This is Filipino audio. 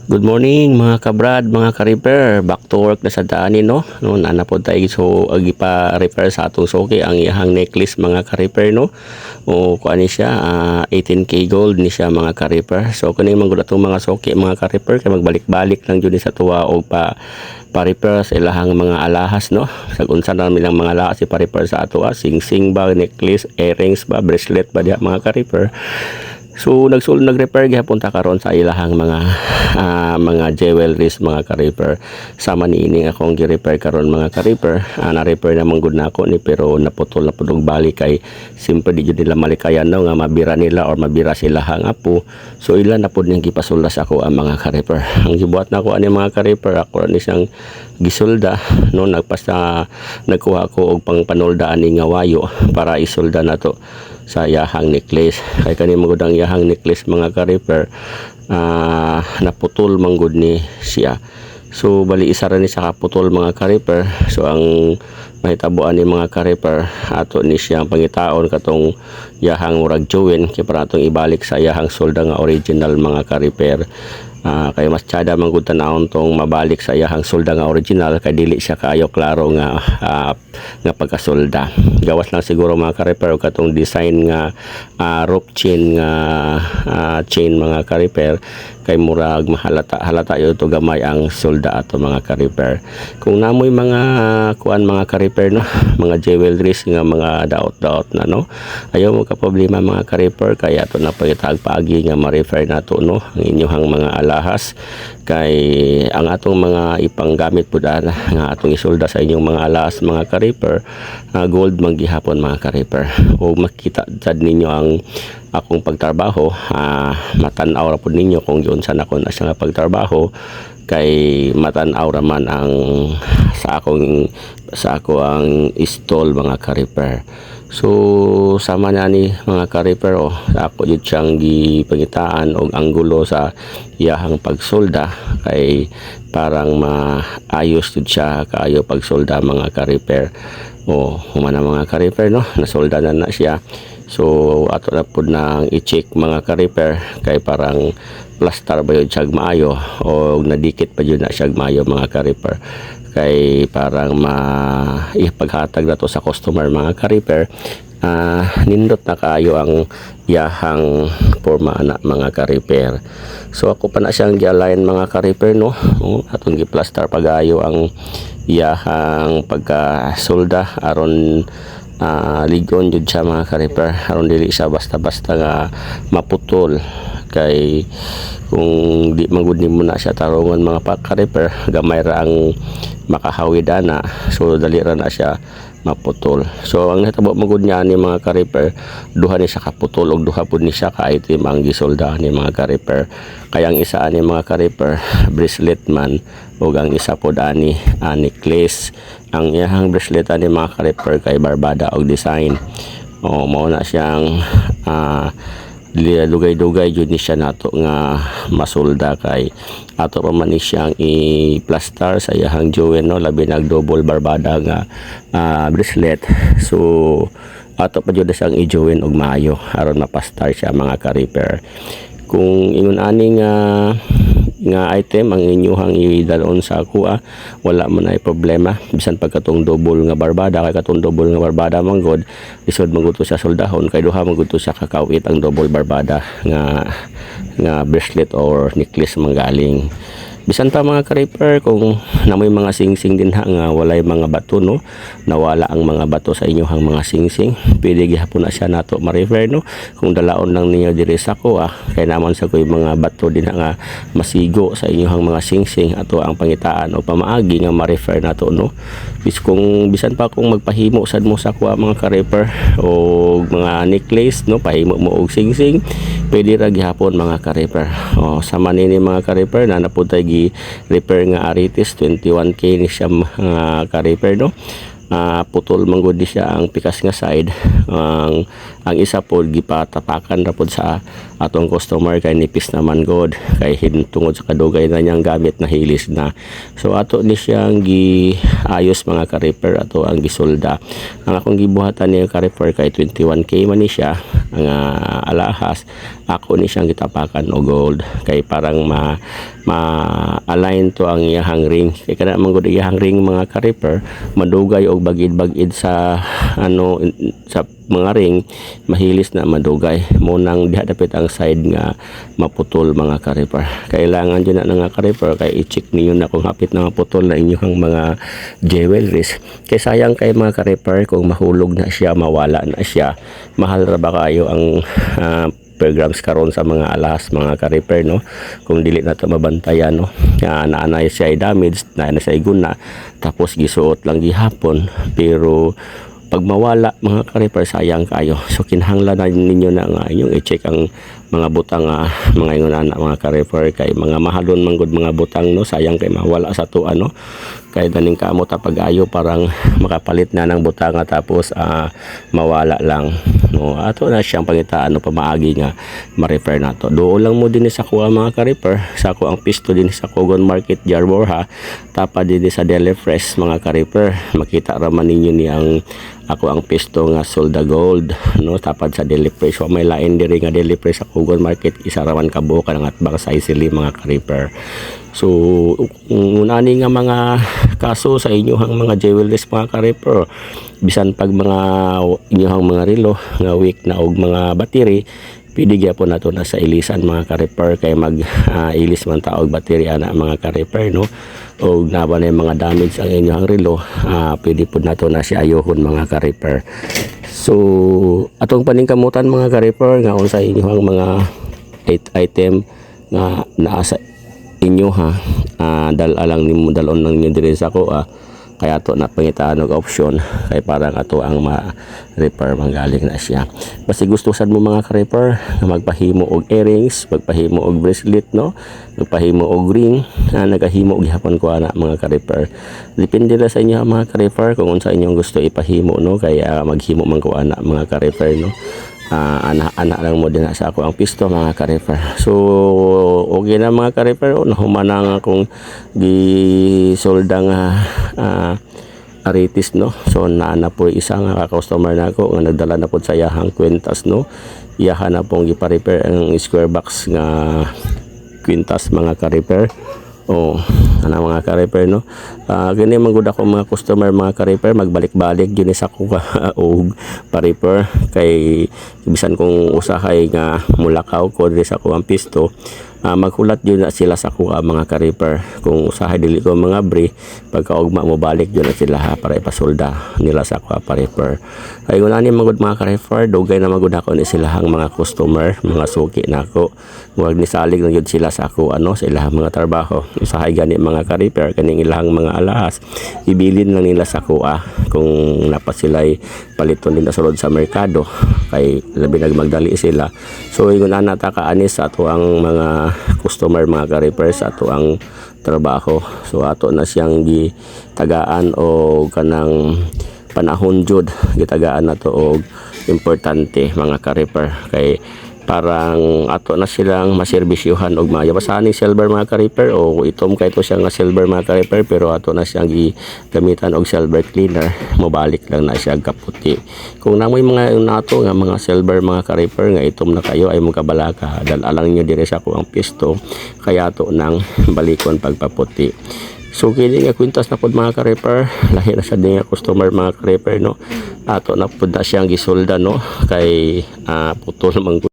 Good morning mga kabrad, mga ka-repair. Back to work na sa daanin no. No nanapod tayo so agi pa repair sa atong suki ang iyang necklace mga ka-repair no. O kuan ni siya 18K gold ni siya mga ka-repair. So kani man gud atong mga suki mga ka-repair kay magbalik-balik lang jud ni sa tuwa og pa-repair sa ilahang mga alahas no. Sa unsa na milang mga alahas si pa-repair sa ato sing-sing ba, necklace, earrings ba, bracelet ba diha mga ka-repair. So nag-repair gyapon ta karon sa ilahang mga jewelries mga ka-repair. Sama niini akong gi-repair karon mga ka-repair. Na-repair naman gud nako ni pero naputol na pud og balik kay simple di jud nila malikayan no nga mabira nila or mabira sila hang apo. So ilan na pud ning gipasulas ako ang mga ka-repair. Ang gibuhat nako ani mga ka-repair ako ni siyang gisulda no nagkuha ko og pangpanulda ani nga wayo para isulda nato sa yahang necklace. Kay kani magud ang yahang necklace mga ka-repair naputol manggod ni siya. So bali isa ra ni sa kaputol mga ka-repair. So ang mahitabuan ni mga ka-repair ato ni siyang pangitaon katong yahang murag jowen kay para atong ibalik sa yahang solda nga original mga ka-repair. Kay mas tsada man gud tanawon tong mabalik sa iyahang solda nga original kay dili siya kaayo klaro nga pagkasolda. Gawas lang siguro mga ka-repair katong design nga rope chain nga chain mga ka-repair kay murag halata yo to gamay ang solda ato mga ka-repair. Kung namoy mga kuan mga ka-repair no, mga jewelries nga mga daot-daot na no, ayaw mo ka problema mga ka-repair kay ato na pagitag paagi nga ma-refer nato no ang inyong mga alahas kay ang atong mga ipanggamit pud nga atong isolda sa inyong mga alahas mga ka-repair gold man gihapon mga ka-repair. O makita sad ninyo ang akong pagtrabaho, matan-aw ra pud ninyo kung giunsa na ko na siya nga pagtrabaho kay matan-aw ra man ang sa ako ang stall mga ka-repair. So sama na ni mga ka-repair ako jud siyang gipangitaan og anggulo sa iyahang pagsolda kay parang maayos jud siya kaayo pagsolda mga ka-repair. Humana mga ka-repair no, nasolda na siya. So ato na pud nang i-check mga ka-repair kay parang plaster ba yun siyag maayo o nadikit pa yun na siyag maayo mga ka-repair kay parang ipaghatag na to sa customer mga ka-repair. Nindot na kayo ang yahang forma na mga ka-repair. So ako pa na siyang gi-align mga ka-repair no. Atong gi-plaster pagayo ang yahang pagkasolda aron ligon jud siya mga ka-repair aron dili siya basta-basta nga maputol kay kung di magud nimo na siya tarungon mga ka-repair gamay ra ang makahawid ana so dali ra na siya maputol. So ang natabo magud niya ni mga ka-repair duha ni siya kaputol og duha pud ni siya ka item ang gisolda ni mga ka-repair. Kaya ang isa ani mga ka-repair bracelet man ug ang isa pud ani necklace. Ang iyahang bracelet ani mga ka-repair kay barbada og design. Mao na siyang dugay-dugay jud ni siya nato nga masolda kay ato pa man ni siyang i-plaster sa iyahang jewel no labi nag double barbada nga bracelet. So ato pa jud siyang i-join og maayo aron mapastar siya mga ka-repair. Kung ingon ani nga item ang inyuhang idalon sa kuha wala man ay problema bisan pagkatong double nga barbada kay katong double nga barbada manggod isod manggod sa soldahon kay duha manggod sa kakawit ang double barbada nga bracelet or necklace manggaling. Bisan pa mga ka-repair kung namoy mga singsing din nga walay mga bato no, nawala ang mga bato sa inyong mga singsing, pwede gihapon na siya nato ma-refer no. Kung dalaon lang ninyo diri sa ko kay naman sa koy mga bato din nga masigo sa inyong mga singsing ato ang pangitaan o pamaagi nga ma-refer nato no. Kung bisan pa kung magpahimo sad mo sa ko mga ka-repair o mga necklace no, pahimo mo og singsing, pwede ra gihapon mga ka-repair. Sama nini mga ka-repair na napud repair nga aritis 21K ni siya mga ka-repair no. Putol manggod di siya ang pikas nga side ang isa pod gipatapakan ra pod sa atong customer kay nipis naman god kay tungod sa kadugay na niyang gamit na hilis na. So ato ni siyang giayos mga ka-repair, ato ang gisolda. Ang akong gibuhatan niya ka-repair kay 21k man ni siya ang alahas. Ako ni siyang gitapakan og gold kay parang ma-align to ang iyahang ring. Kay kana man gud iyahang ring mga ka-repair madugay og bagid-bagid sa sa mga ring, mahilis na madugay mo nang diha dapit ang side nga maputol mga ka-repair. Kailangan dyan na nga ka-repair kay i-check ninyo na kung hapit na maputol na inyong mga jewelries. Kay sayang kay mga ka-repair kung mahulog na siya, mawala na siya, mahal ra ba kayo ang per grams karon sa mga alahas mga ka-repair, no? Kung dili na ito mabantayan, no? Naanay siya ay damage, naanay siya ay guna, tapos gisuot lang gihapon, pero pag mawala mga ka-repair sayang kayo. So kinahanglan na ninyo na nga inyong i-check ang mga butang mga ingon na mga ka-repair kay mga mahalon manggod mga butang, no? Sayang kay mawala sa to kay daning kamo pag ayo parang makapalit na ng butang tapos mawala lang, no? Ato na siyang pangitaan pamaagi nga ma-repair nato. Doon lang mo din sa kuha mga ka-repair, sa ko ang pisto din sa Kogon Market Jarborha, tapa din sa Deli Fresh mga ka-repair. Makita raman ninyo ni ang ako ang pisto nga Solda Gold, no? Tapad sa Deli Fresh. So may lain diri nga Deli Fresh sa Kogon Market, isa raman kabuok ang atbang sa isili mga ka-repair. So unani nga mga kaso sa inyohang mga jewelries mga ka-repair, bisan pag mga inyohang mga relo nga weak na og mga battery, pwede gyapon nato na sa ilisan mga ka-repair kay mag ilis man ta og battery ana mga ka-repair, no? O naba na mga damage ang inyong relo, pwede po nato na si ayohon mga ka-repair. So atong paningkamutan mga ka-repair nga unsa inyong mga item nga naa sa inyo dalalang nimo dalon lang ninyo diri sa ko kaya ato na pangitaan og option kay parang ato ang ma-repair manggaling na siya. Basta gusto sad mo mga ka-repair nga magpahimo og earrings, magpahimo og bracelet, no? Magpahimo og ring, nagahimo og gihapon ko ana mga ka-repair. Depende na sa inyo mga ka-repair kung unsa inyong gusto ipahimo, no? Kaya maghimo man ko ana mga ka-repair, no? Anak lang mo din sa ako ang pisto mga ka-repair. So okay na mga ka-repair, nahumanang akong gisolda nga aritis, no? So naana po isa nga customer na ako nga nagdala na po sa yahang kwintas, no? Iyahan na pong ipa-repair ang square box nga kwintas mga ka-repair. Ana mga ka-repair, no? Gani man gud ako mga customer mga ka-repair, magbalik-balik gyud sa ko og pa-repair kay bisan kung usahay nga mulakaw ko diri sa ko ang pisto, maghulat yun na sila sa kuha mga ka-repair. Kung usahay dili ko mga bre, pagkaugma mo balik yun na sila para ipasolda nila sa kuha pa-repair. Kaya kung nani magud mga ka-repair, dugay na magud ako ni silahang mga customer, mga suki na ako. Huwag ni salig na yun sila sa ako sa ilahang mga trabaho. Usahay gani mga ka-repair, kaning ilahang mga alahas, ibilin lang nila sa kuha kung napat sila'y paliton din na sulod sa merkado kay labi nagmagdali sila. So ingon ana ta kaanis sa ato ang mga customer mga ka-repair sa ato ang trabaho. So ato na siyang gitagaan o kanang panahon jud, gitagaan nato og importante mga ka-repair kay parang ato na silang maserbisyuhan og maayo. Basahan ni silver mga ka-repair o itom kay to siya nga silver mga ka-repair, pero ato na siyang gigamitan og silver cleaner, mobalik lang na siya kaputi. Kung namoy mga nato nga mga silver mga ka-repair nga itom na kayo ay mong kabalaka, dalalang niyo dire sa ko ang pisto kaya ato nang balikon pagpaputi. So kini nga kwintas na pod mga ka-repair, lahi na sa dinga customer mga ka-repair, no? Ato na pod na siyang gisolda, no? Kay putol man